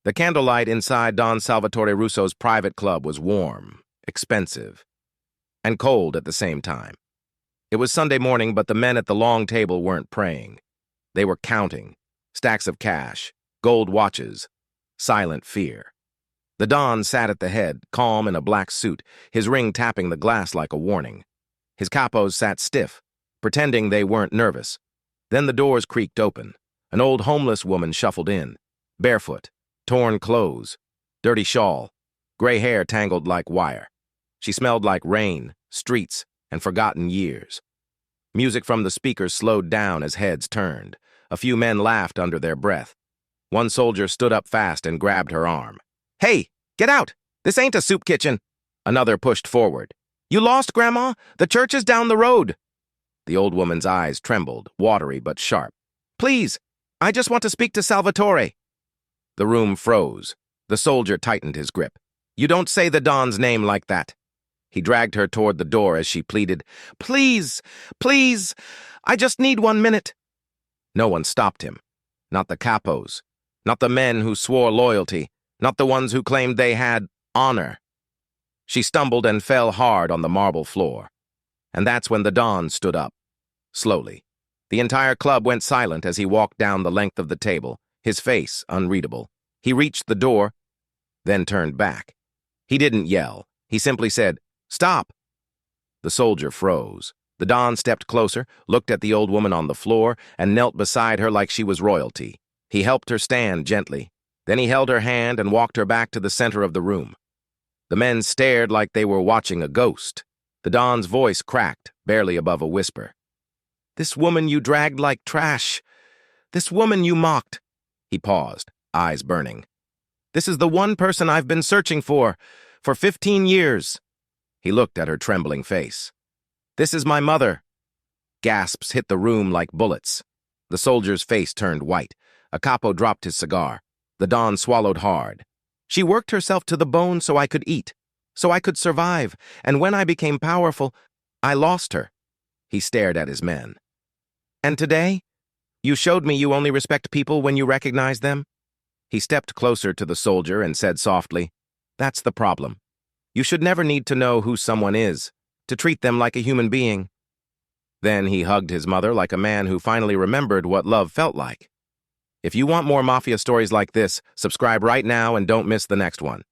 The candlelight inside Don Salvatore Russo's private club was warm, expensive, and cold at the same time. It was Sunday morning, but the men at the long table weren't praying. They were counting stacks of cash, gold watches, silent fear. The Don sat at the head, calm in a black suit, his ring tapping the glass like a warning. His capos sat stiff, pretending they weren't nervous. Then the doors creaked open. An old homeless woman shuffled in, barefoot, torn clothes, dirty shawl, gray hair tangled like wire. She smelled like rain, streets, and forgotten years. Music from the speakers slowed down as heads turned. A few men laughed under their breath. One soldier stood up fast and grabbed her arm. "Hey, get out! This ain't a soup kitchen!" Another pushed forward. "You lost, Grandma? The church is down the road." The old woman's eyes trembled, watery but sharp. "Please, I just want to speak to Salvatore." The room froze. The soldier tightened his grip. "You don't say the Don's name like that." He dragged her toward the door as she pleaded, "Please, please, I just need 1 minute." No one stopped him. Not the capos. Not the men who swore loyalty. Not the ones who claimed they had honor. She stumbled and fell hard on the marble floor. And that's when the Don stood up. Slowly. The entire club went silent as he walked down the length of the table, his face unreadable. He reached the door, then turned back. He didn't yell. He simply said, "Stop!" The soldier froze. The Don stepped closer, looked at the old woman on the floor, and knelt beside her like she was royalty. He helped her stand gently. Then he held her hand and walked her back to the center of the room. The men stared like they were watching a ghost. The Don's voice cracked, barely above a whisper. "This woman you dragged like trash. This woman you mocked." He paused, eyes burning. "This is the one person I've been searching for 15 years. He looked at her trembling face. "This is my mother." Gasps hit the room like bullets. The soldier's face turned white. A capo dropped his cigar. The Don swallowed hard. "She worked herself to the bone so I could eat, so I could survive, and when I became powerful, I lost her." He stared at his men. "And today, you showed me you only respect people when you recognize them?" He stepped closer to the soldier and said softly, "That's the problem. You should never need to know who someone is, to treat them like a human being." Then he hugged his mother like a man who finally remembered what love felt like. If you want more Mafia stories like this, subscribe right now and don't miss the next one.